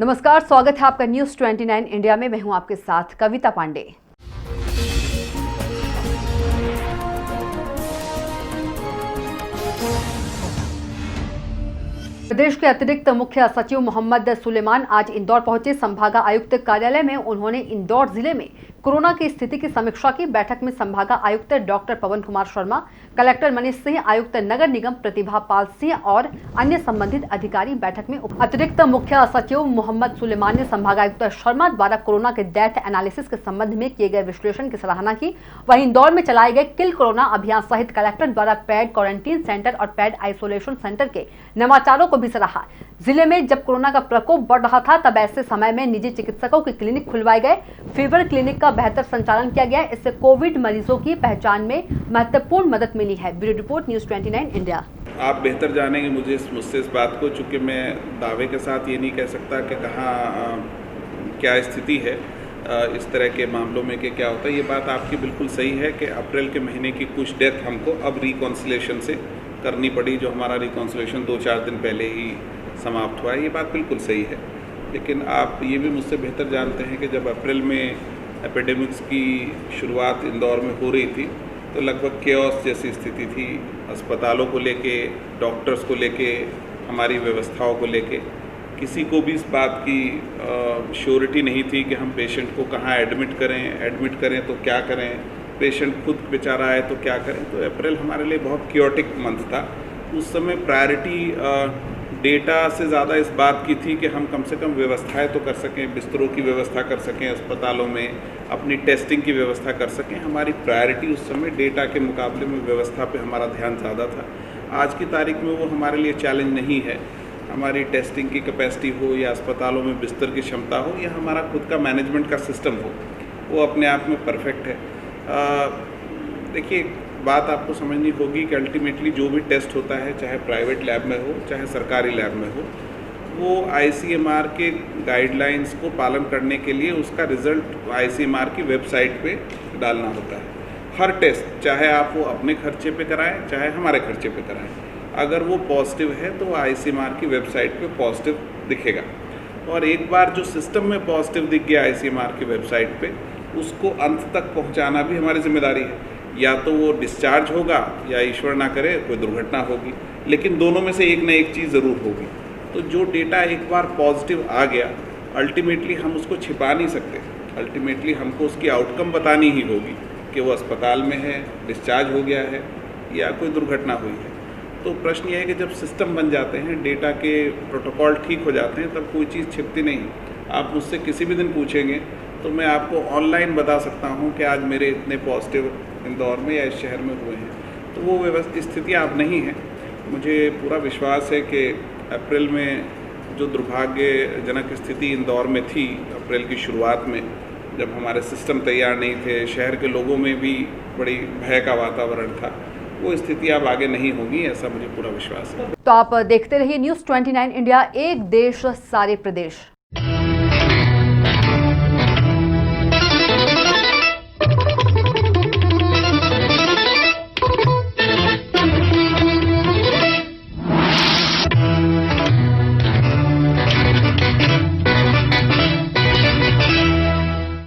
नमस्कार, स्वागत है आपका न्यूज़ 29 इंडिया में। मैं हूं आपके साथ कविता पांडे। प्रदेश के अतिरिक्त मुख्य सचिव मोहम्मद सुलेमान आज इंदौर पहुंचे। संभागायुक्त कार्यालय में उन्होंने इंदौर जिले में कोरोना की स्थिति की समीक्षा की। बैठक में संभागायुक्त डॉक्टर पवन कुमार शर्मा, कलेक्टर मनीष सिंह, आयुक्त नगर निगम प्रतिभा पाल सिंह और अन्य संबंधित अधिकारी बैठक में अतिरिक्त मुख्य सचिव मोहम्मद सुलेमान ने संभागायुक्त शर्मा द्वारा कोरोना के डेथ एनालिसिस के संबंध में किए गए विश्लेषण की सराहना की। वहीं इंदौर में चलाए गए किल कोरोना अभियान सहित कलेक्टर द्वारा पेड क्वारंटीन सेंटर और पेड आइसोलेशन सेंटर के नवाचारों को भी सराहा। जिले में जब कोरोना का प्रकोप बढ़ रहा था तब ऐसे समय में निजी चिकित्सकों के क्लिनिक खुलवाए गए। फीवर क्लिनिक का बेहतर संचालन किया गया। इससे कोविड मरीजों की पहचान में महत्वपूर्ण मदद मिली है। Bureau report news 29 India. आप बेहतर जानेंगे मुझसे इस बात को, चूँकि मैं दावे के साथ ये नहीं कह सकता कि कहाँ क्या स्थिति है इस तरह के मामलों में कि क्या होता है। ये बात आपकी बिल्कुल सही है कि अप्रैल के महीने की कुछ डेथ हमको अब रिकॉन्सिलेशन से करनी पड़ी, जो हमारा रिकॉन्सिलेशन 2-4 दिन पहले ही समाप्त हुआ है। ये बात बिल्कुल सही है, लेकिन आप ये भी मुझसे बेहतर जानते हैं कि जब अप्रैल में एपिडेमिक्स की शुरुआत इंदौर में हो रही थी तो लगभग केओस जैसी स्थिति थी। अस्पतालों को लेके, डॉक्टर्स को लेके, हमारी व्यवस्थाओं को लेके किसी को भी इस बात की श्योरिटी नहीं थी कि हम पेशेंट को कहाँ एडमिट करें तो क्या करें, पेशेंट खुद बेचारा आए तो क्या करें। तो अप्रैल हमारे लिए बहुत क्योटिक मंथ था। उस समय प्रायोरिटी डेटा से ज़्यादा इस बात की थी कि हम कम से कम व्यवस्थाएं तो कर सकें, बिस्तरों की व्यवस्था कर सकें, अस्पतालों में अपनी टेस्टिंग की व्यवस्था कर सकें। हमारी प्रायोरिटी उस समय डेटा के मुकाबले में व्यवस्था पे हमारा ध्यान ज़्यादा था। आज की तारीख में वो हमारे लिए चैलेंज नहीं है। हमारी टेस्टिंग की कैपेसिटी हो या अस्पतालों में बिस्तर की क्षमता हो या हमारा खुद का मैनेजमेंट का सिस्टम हो, वो अपने आप में परफेक्ट है। देखिए, बात आपको समझनी होगी कि अल्टीमेटली जो भी टेस्ट होता है, चाहे प्राइवेट लैब में हो चाहे सरकारी लैब में हो, वो ICMR के गाइडलाइंस को पालन करने के लिए उसका रिज़ल्ट ICMR की वेबसाइट पे डालना होता है। हर टेस्ट, चाहे आप वो अपने खर्चे पे कराएं चाहे हमारे खर्चे पे कराएं, अगर वो पॉजिटिव है तो ICMR की वेबसाइट पे पॉजिटिव दिखेगा। और एक बार जो सिस्टम में पॉजिटिव दिख गया ICMR की वेबसाइट पे, उसको अंत तक पहुंचाना भी हमारी जिम्मेदारी है। या तो वो डिस्चार्ज होगा या ईश्वर ना करे कोई दुर्घटना होगी, लेकिन दोनों में से एक ना एक चीज़ ज़रूर होगी। तो जो डेटा एक बार पॉजिटिव आ गया, अल्टीमेटली हम उसको छिपा नहीं सकते। अल्टीमेटली हमको उसकी आउटकम बतानी ही होगी कि वो अस्पताल में है, डिस्चार्ज हो गया है या कोई दुर्घटना हुई है। तो प्रश्न ये है कि जब सिस्टम बन जाते हैं, डेटा के प्रोटोकॉल ठीक हो जाते हैं, तब कोई चीज़ छिपती नहीं। आप मुझसे किसी भी दिन पूछेंगे तो मैं आपको ऑनलाइन बता सकता हूँ कि आज मेरे इतने पॉजिटिव इंदौर में या इस शहर में हुए हैं। तो वो व्यवस्थित स्थिति आप नहीं है। मुझे पूरा विश्वास है कि अप्रैल में जो दुर्भाग्यजनक स्थिति इंदौर में थी, अप्रैल की शुरुआत में जब हमारे सिस्टम तैयार नहीं थे, शहर के लोगों में भी बड़ी भय का वातावरण था, वो स्थिति अब आगे नहीं होगी, ऐसा मुझे पूरा विश्वास है। तो आप देखते रहिए न्यूज़ 29 इंडिया, एक देश सारे प्रदेश।